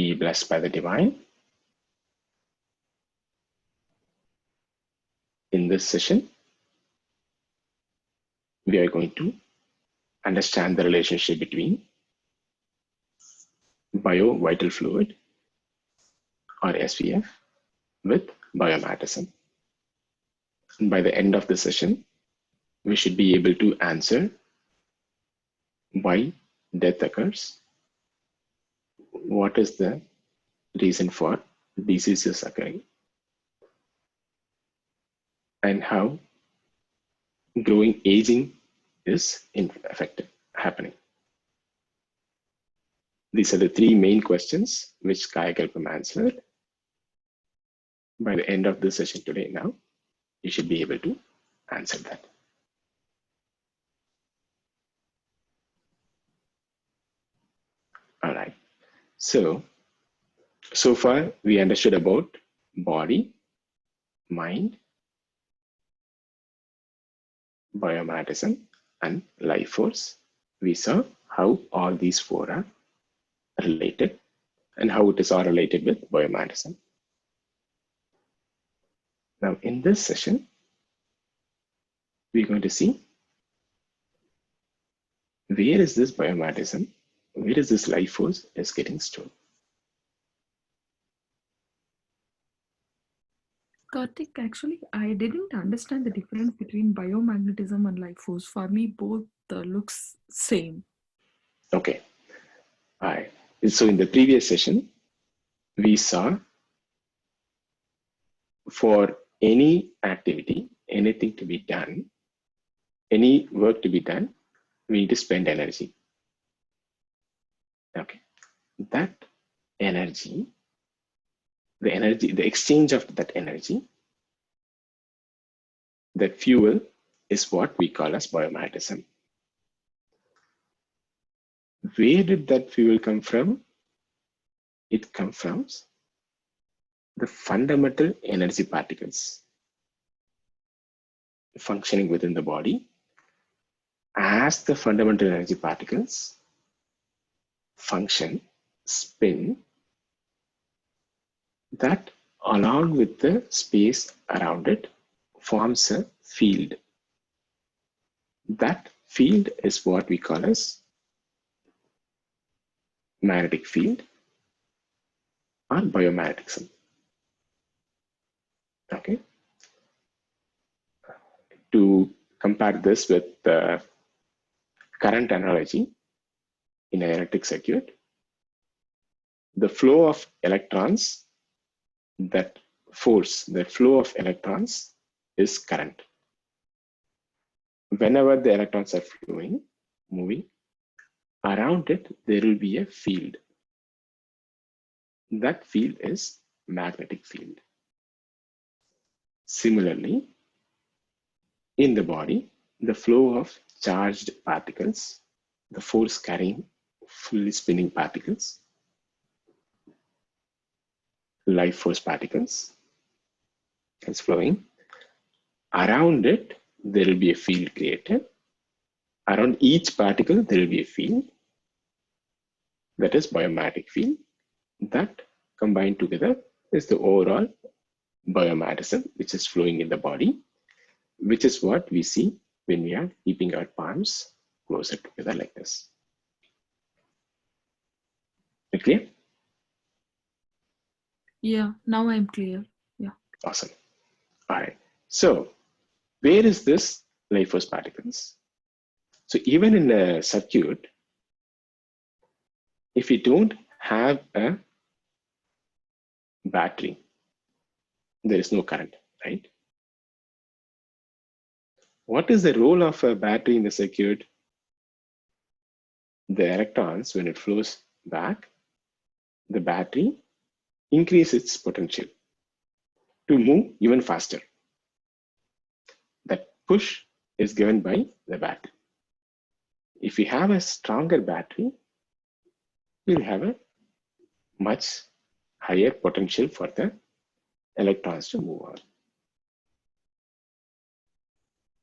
be blessed by the divine. In this session, we are going to understand the relationship between bio-vital fluid or SVF with biomagnetism. And by the end of the session, we should be able to answer why death occurs, what is the reason for diseases occurring, and how growing aging is happening. These are the three main questions which Kayakalpa answered. By the end of the session today now, you should be able to answer that. All right. So far we understood about body, mind, biomagnetism, and life force. We saw how all these four are related and how it is all related with biomagnetism. Now in this session, we're going to see where is this biomagnetism, where is this life force is getting stored. Karthik, actually, I didn't understand the difference between biomagnetism and life force. For me, both looks same. Okay. All right. So in the previous session, we saw for any activity, anything to be done, any work to be done, we need to spend energy. Okay. That energy, the exchange of that energy, that fuel is what we call as biomagnetism. Where did that fuel come from? It comes from the fundamental energy particles functioning within the body. As the fundamental energy particles function, spin, that along with the space around it forms a field. That field is what we call as magnetic field or biomagnetism. Okay. To compare this with the current analogy in an electric circuit, the flow of electrons, that force, the flow of electrons is current. Whenever the electrons are flowing, moving, around it, there will be a field. That field is magnetic field. Similarly, in the body, the flow of charged particles, the force carrying fully spinning particles, life force particles is flowing. Around it, there will be a field created. Around each particle, there will be a field. That is biomagnetic field. That combined together is the overall biomagnetism which is flowing in the body, which is what we see when we are keeping our palms closer together like this. Clear? Yeah, now I'm clear. Yeah. Awesome. All right. So where is this life force particles? So even in a circuit, if you don't have a battery, there is no current, right? What is the role of a battery in the circuit? The electrons, when it flows back, the battery increases its potential to move even faster. That push is given by the battery. If we have a stronger battery, we'll have a much higher potential for the electrons to move on.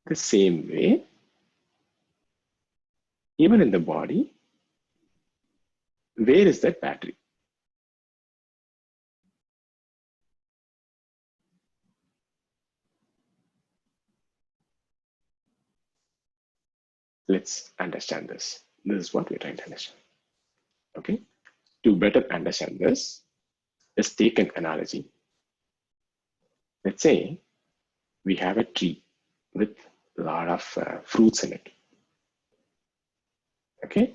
The same way, even in the body, where is that battery? Let's understand this. This is what we're trying to understand. Okay. To better understand this, let's take an analogy. Let's say we have a tree with a lot of fruits in it. Okay.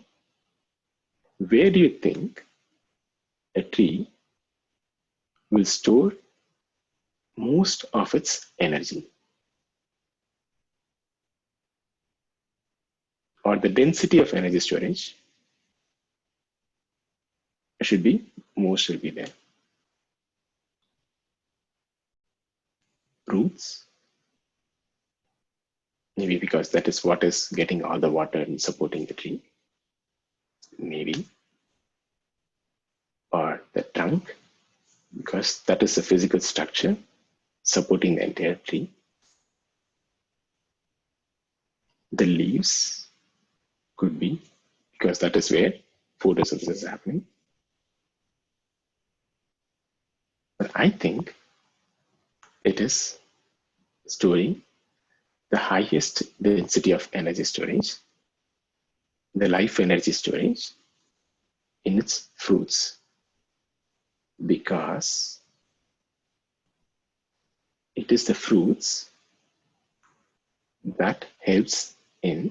Where do you think a tree will store most of its energy? Or the density of energy storage should be, most will be there. Roots, maybe because that is what is getting all the water and supporting the tree. Maybe. Or the trunk, because that is the physical structure supporting the entire tree. The leaves could be, because that is where photosynthesis is happening. But I think it is storing the highest density of energy storage, the life energy storage in its fruits, because it is the fruits that helps in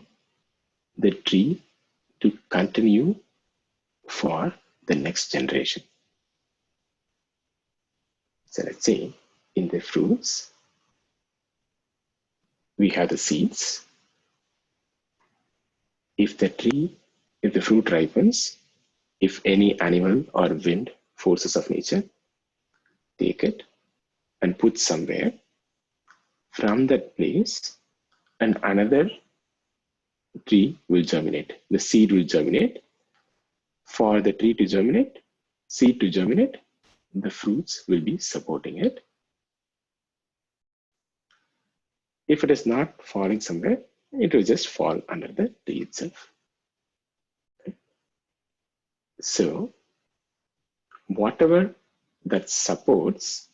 the tree to continue for the next generation. So let's say in the fruits, we have the seeds. If the fruit ripens, if any animal or wind forces of nature take it and put somewhere, from that place, and another tree will germinate. The seed will germinate. For the tree to germinate, seed to germinate, the fruits will be supporting it. If it is not falling somewhere, it will just fall under the tree itself. So, whatever that supports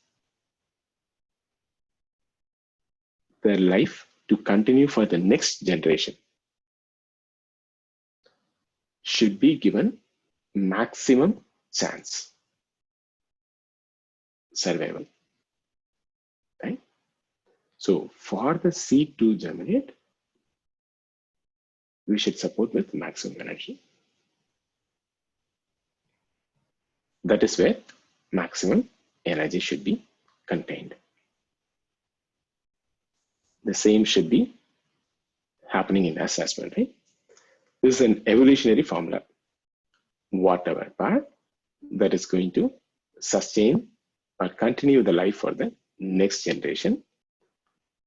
their life to continue for the next generation should be given maximum chance survival, right? So for the seed to germinate, we should support with maximum energy. That is where maximum energy should be contained. The same should be happening in us as well, right? This is an evolutionary formula. Whatever part that is going to sustain or continue the life for the next generation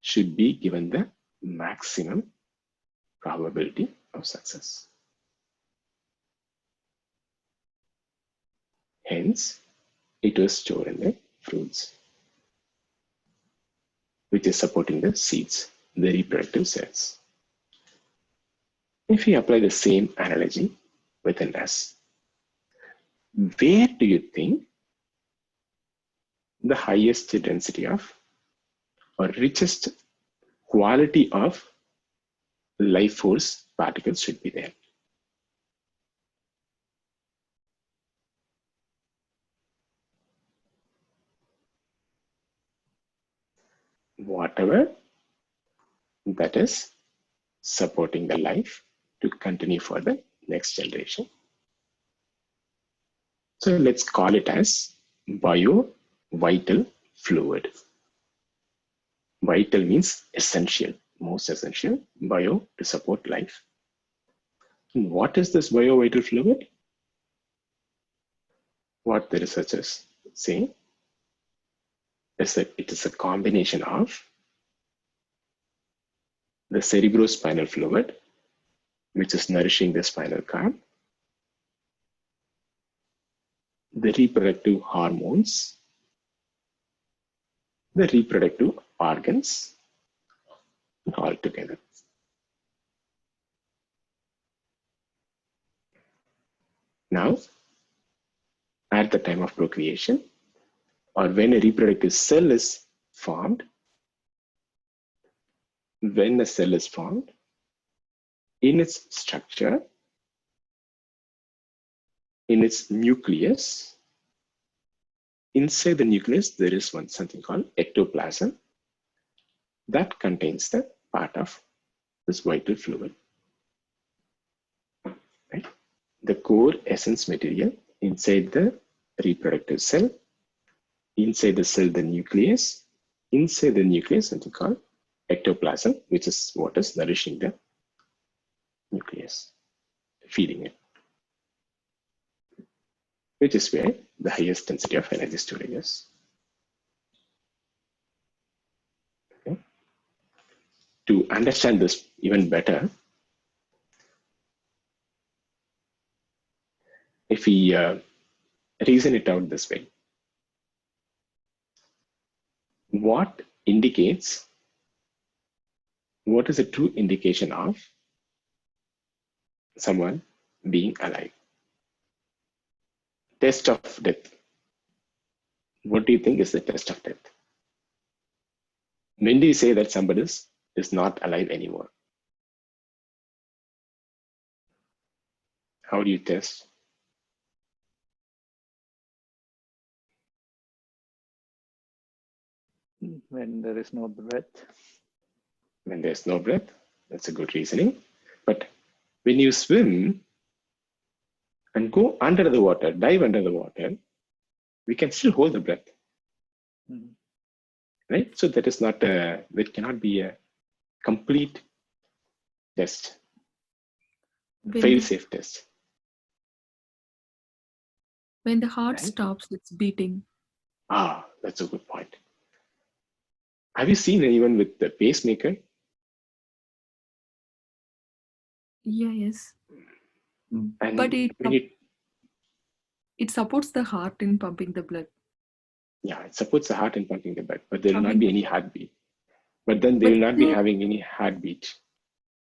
should be given the maximum probability of success. Hence, it was stored in the fruits, which is supporting the seeds, the reproductive cells. If we apply the same analogy within us, where do you think the highest density of or richest quality of life force particles should be there? Whatever that is supporting the life to continue for the next generation. So let's call it as bio-vital fluid. Vital means essential, most essential, bio to support life. And what is this bio-vital fluid? What the researchers say is that it is a combination of the cerebrospinal fluid, which is nourishing the spinal cord, the reproductive hormones, the reproductive organs, all together. Now, at the time of procreation, or when a reproductive cell is formed, when a cell is formed, in its structure, in its nucleus, inside the nucleus, there is something called ectoplasm that contains the part of this vital fluid. Right? The core essence material inside the reproductive cell, inside the cell, the nucleus, inside the nucleus, something called ectoplasm, which is what is nourishing the nucleus, feeding it, which is where the highest density of energy storage is. Okay. To understand this even better, if we reason it out this way, what indicates, what is a true indication of someone being alive? Test of death. What do you think is the test of death? When do you say that somebody is not alive anymore? How do you test? When there is no breath. When there's no breath, that's a good reasoning. But when you swim and go under the water, dive under the water, we can still hold the breath. Mm. Right? So that is not a, that cannot be a complete test, fail-safe test. When the heart Right? stops its beating. Ah, that's a good point. Have you seen anyone with the pacemaker? Yeah, yes. And But when it supports the heart in pumping the blood. yeah, it supports the heart in pumping the blood, but there will not Pumping be the any blood. heartbeat. But then they But will not be still, having any heartbeat.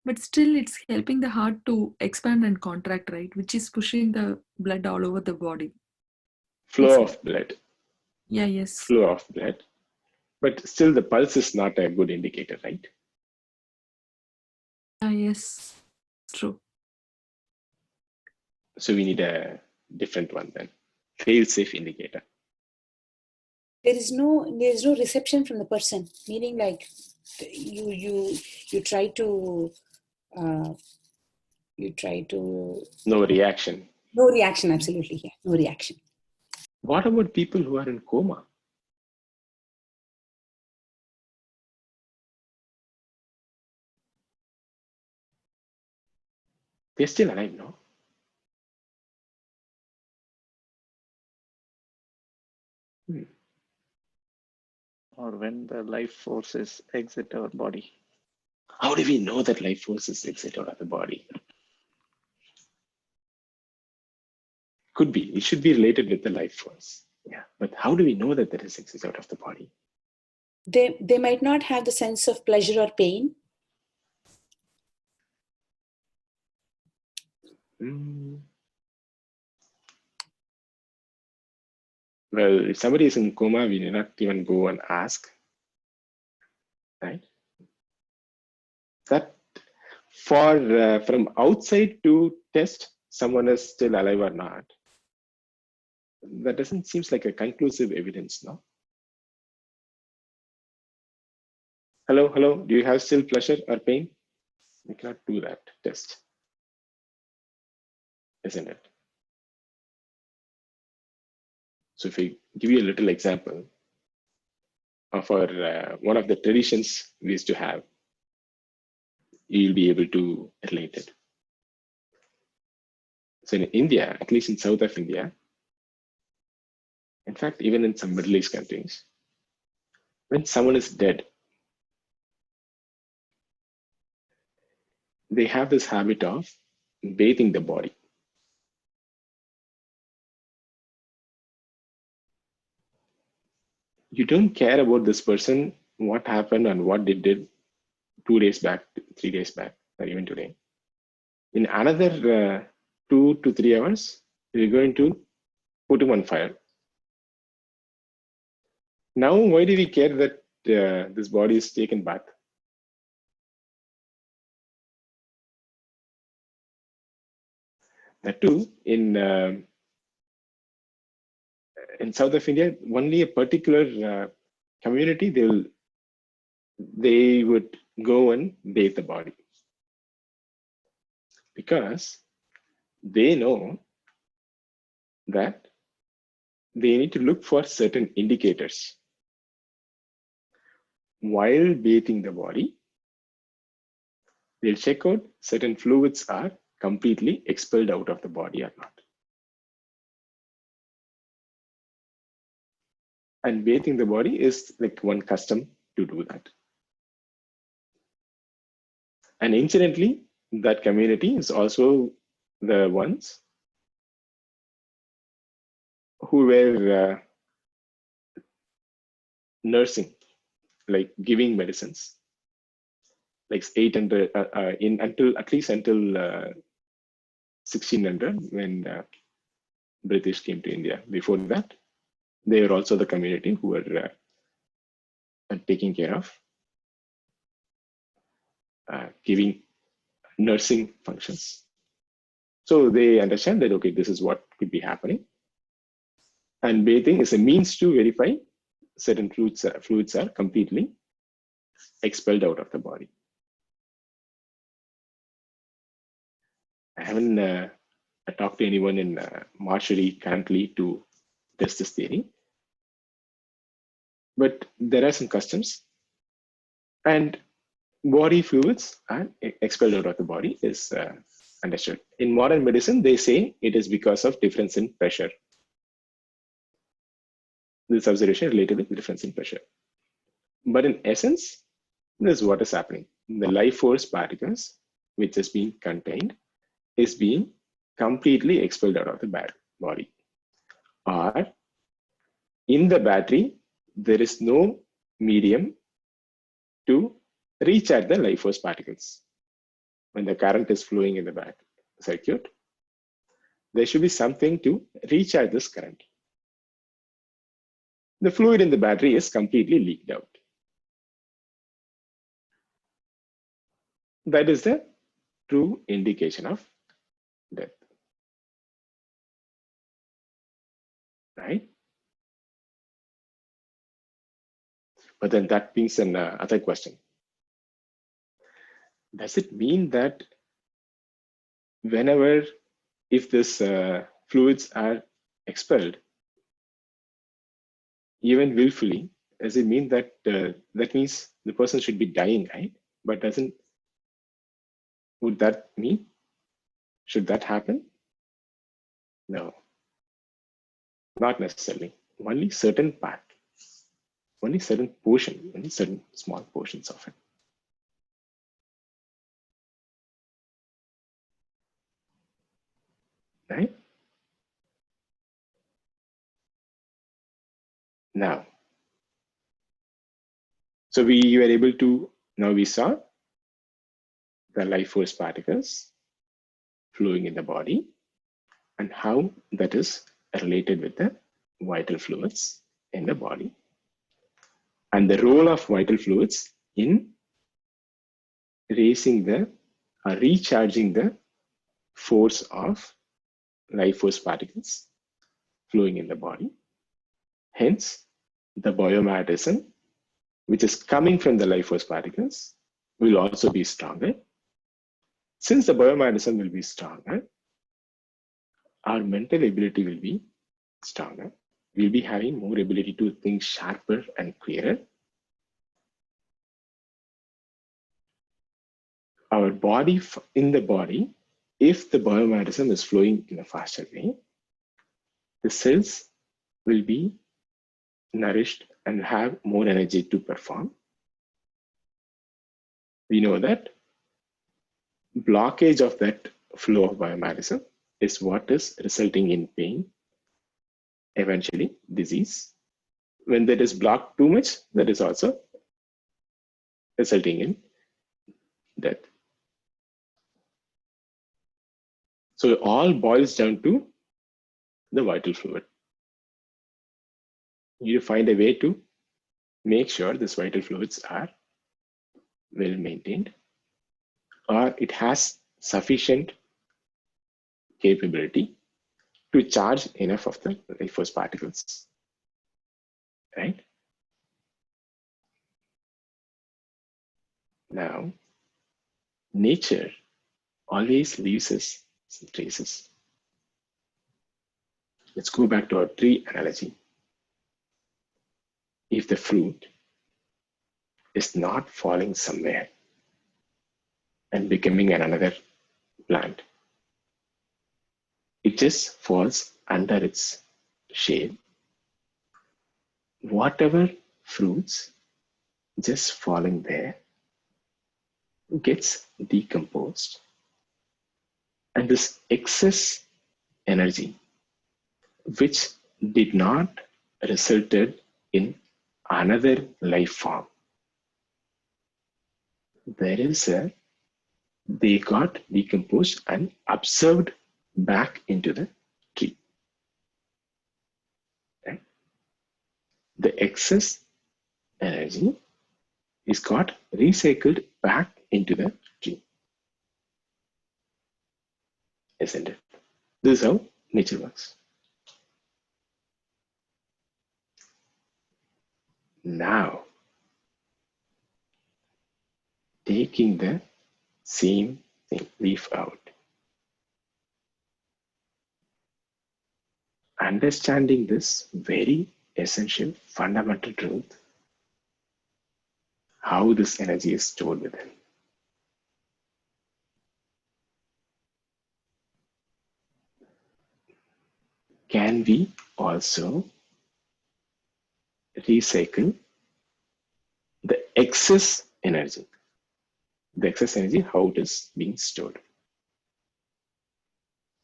but still, it's helping the heart to expand and contract, right? Which is pushing the blood all over the body. Flow of blood. Yeah, yes. Flow of blood. But still the pulse is not a good indicator, right? Yes, true. So we need a different one then. Fail-safe indicator. There is no reception from the person, meaning like you try to No reaction. no reaction, absolutely, yeah, no reaction. What about people who are in coma? They're still alive, no? Or when the life forces exit our body. How do we know that life forces exit out of the body? Could be. It should be related with the life force. Yeah. But how do we know that there is exit out of the body? They might not have the sense of pleasure or pain. Well, if somebody is in coma, we need not even go and ask, right? That for from outside to test someone is still alive or not, that doesn't seems like a conclusive evidence, no? Hello, hello, do you have still pleasure or pain? We cannot do that test, isn't it? So if we give you a little example of our one of the traditions we used to have, you'll be able to relate it. So in India, at least in south of India, in fact, even in some Middle East countries, when someone is dead, they have this habit of bathing the body. You don't care about this person, what happened and what they did 2 days back, 3 days back, or even today. In another 2 to 3 hours, you're going to put him on fire. Now, why do we care that this body is taken bath? That too, in south of India, only a particular community, they would go and bathe the body, because they know that they need to look for certain indicators while bathing the body. They'll check out certain fluids are completely expelled out of the body or not. And bathing the body is like one custom to do that. And incidentally, that community is also the ones who were nursing, like giving medicines, like 800 until at least until 1600, when British came to India. Before that, they were also the community who were taking care of giving nursing functions. So they understand that, okay, this is what could be happening. And bathing is a means to verify certain fluids are completely expelled out of the body. I haven't talked to anyone in Marshall currently to test this theory, but there are some customs, and body fluids are expelled out of the body is understood. In modern medicine, they say it is because of difference in pressure. This observation related with difference in pressure. But in essence, this is what is happening. The life force particles, which is being contained, is being completely expelled out of the body. Or in the battery, there is no medium to recharge the life force particles. When the current is flowing in the back circuit, there should be something to recharge this current. The fluid in the battery is completely leaked out. That is the true indication of death. Right? But then that brings another question. Does it mean that whenever, if this fluids are expelled, even willfully, does it mean that that means the person should be dying, right? But would that mean, should that happen? No, not necessarily. Only certain part, only certain portion, only certain small portions of it. Right? Now, so we were able to, now we saw the life force particles flowing in the body and how that is related with the vital fluids in the body, and the role of vital fluids in raising the or recharging the force of life force particles flowing in the body. Hence, the biomagnetism, which is coming from the life force particles, will also be stronger. Since the biomagnetism will be stronger, our mental ability will be stronger. We'll be having more ability to think sharper and clearer. Our body, in the body, if the biomagnetism is flowing in a faster way, the cells will be nourished and have more energy to perform. We know that blockage of that flow of biomagnetism is what is resulting in pain, eventually disease. When that is blocked too much, that is also resulting in death. So it all boils down to the vital fluid. You need to find a way to make sure these vital fluids are well maintained, or it has sufficient capability to charge enough of the life force particles, right? Now, nature always leaves us some traces. Let's go back to our tree analogy. If the fruit is not falling somewhere and becoming another plant, it just falls under its shade. Whatever fruits just falling there gets decomposed, and this excess energy, which did not resulted in another life form, they got decomposed and absorbed back into the tree. Right? The excess energy is got recycled back into the tree, isn't it? This is how nature works. Now, taking the same thing, leaf out, understanding this very essential fundamental truth, how this energy is stored within. Can we also recycle the excess energy? The excess energy, how it is being stored.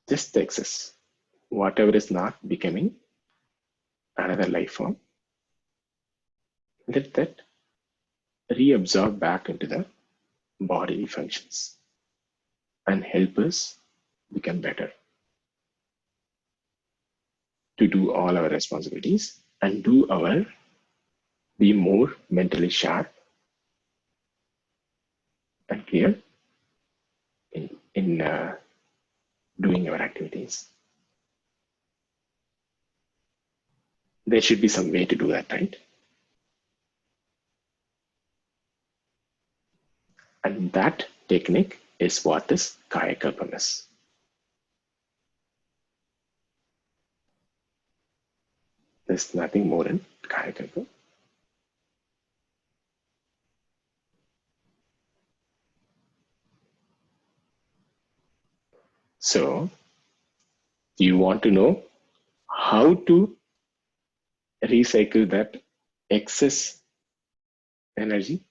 Just the excess. Whatever is not becoming another life form, let that reabsorb back into the bodily functions and help us become better to do all our responsibilities and be more mentally sharp and clear in doing our activities. There should be some way to do that, right? And that technique is what is Kayakalpa. There's nothing more in Kayakalpa. So, do you want to know how to recycle that excess energy?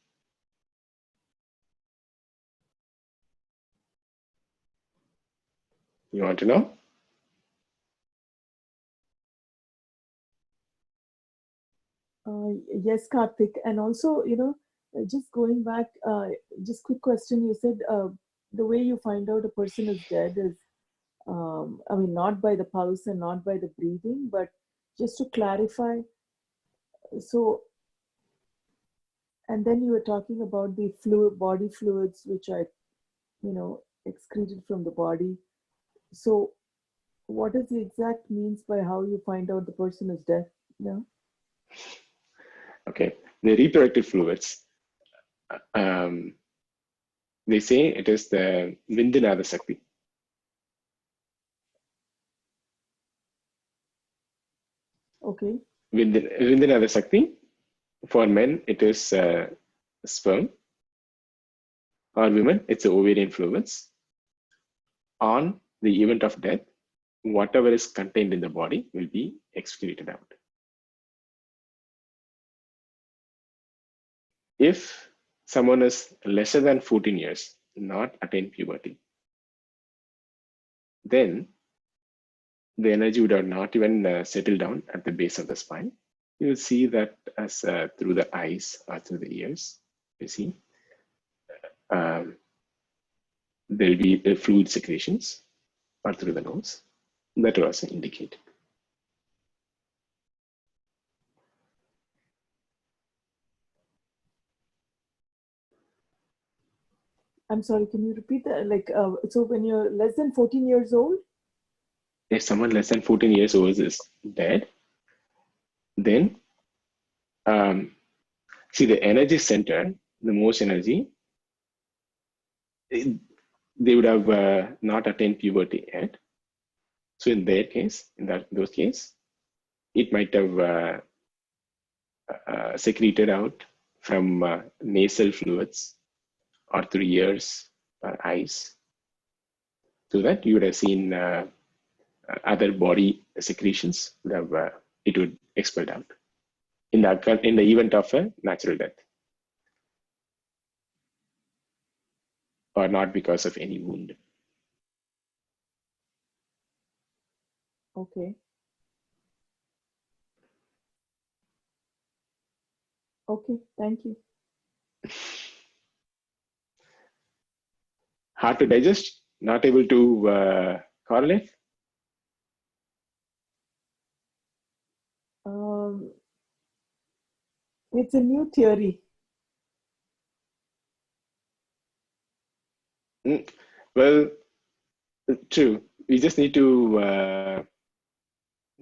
You want to know? Yes, Karthik. And also, just going back, just quick question. You said the way you find out a person is dead is, I mean, not by the pulse and not by the breathing, but just to clarify. So, and then you were talking about the body fluids, which are, excreted from the body. So, what is the exact means by how you find out the person is dead? No? Okay, the reproductive fluids, they say it is the Vindinada Sakti. Okay. Vindinada Sakti, for men, it is sperm. Or women, it's the ovarian fluids. On the event of death, whatever is contained in the body will be excreted out. If someone is lesser than 14 years, not attained puberty, then the energy would have not even settled down at the base of the spine. You will see that as through the eyes or through the ears. You see, there will be fluid secretions or through the nose. That will also indicate. I'm sorry, can you repeat that? Like, so when you're less than 14 years old? if someone less than 14 years old is dead, then see the energy center, the most energy, they would have not attained puberty yet. So in their case, those case, it might have secreted out from nasal fluids or through ears or eyes, so that you would have seen other body secretions would have it would expelled out in the event of a natural death, or not because of any wound. Okay. Okay, thank you. Hard to digest, not able to correlate. It's a new theory. Well, true. We just need to,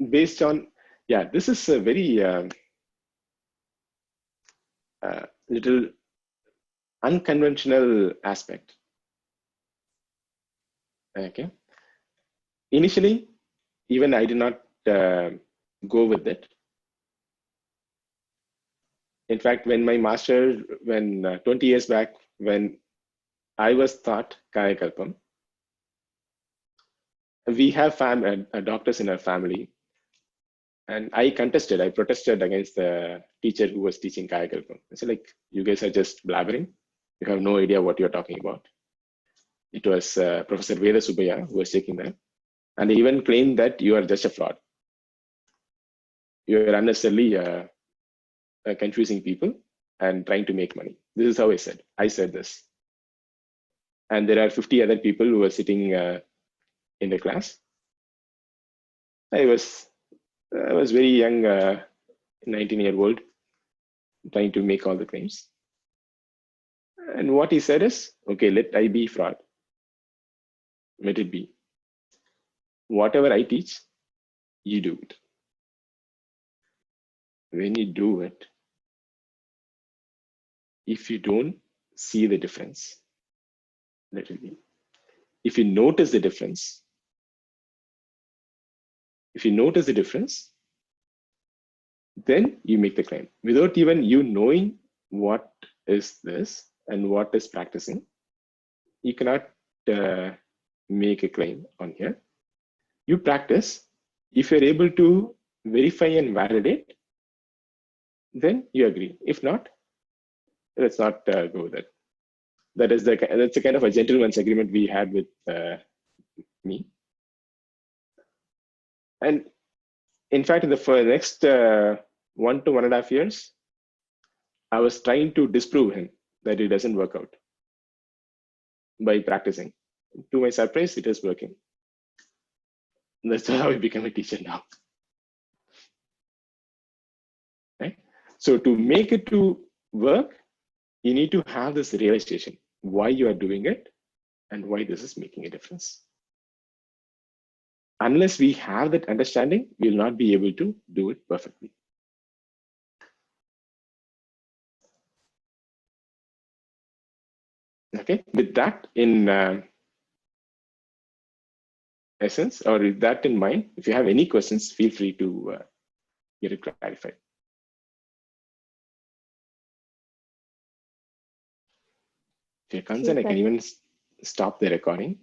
based on, yeah, this is a very little unconventional aspect. Okay. Initially, even I did not go with it. In fact, when my master, 20 years back, when I was taught Kayakalpam, we have doctors in our family, and I protested against the teacher who was teaching Kayakalpam. I said, like, you guys are just blabbering. You have no idea what you're talking about. It was Professor Veda Subaya who was taking that. And they even claimed that you are just a fraud. You are unnecessarily confusing people and trying to make money. This is how I said. I said this. And there are 50 other people who were sitting in the class. I was very young, 19-year-old, trying to make all the claims. And what he said is, okay, let I be fraud. Let it be. Whatever I teach, you do it. When you do it, if you don't see the difference, let it be. If you notice the difference, then you make the claim. Without even you knowing what is this and what is practicing, you cannot make a claim on here. You practice. If you're able to verify and validate, then you agree. If not, let's not go with it. That's a kind of a gentleman's agreement we had with me. And in fact, for the next 1 to 1.5 years, I was trying to disprove him that it doesn't work out by practicing. To my surprise, it is working. That's how I became a teacher now. Right? So to make it to work, you need to have this realization why you are doing it and why this is making a difference. Unless we have that understanding, we will not be able to do it perfectly. Okay, with that in essence, or with that in mind, if you have any questions, feel free to get it clarified. If you're concerned, I can even stop the recording.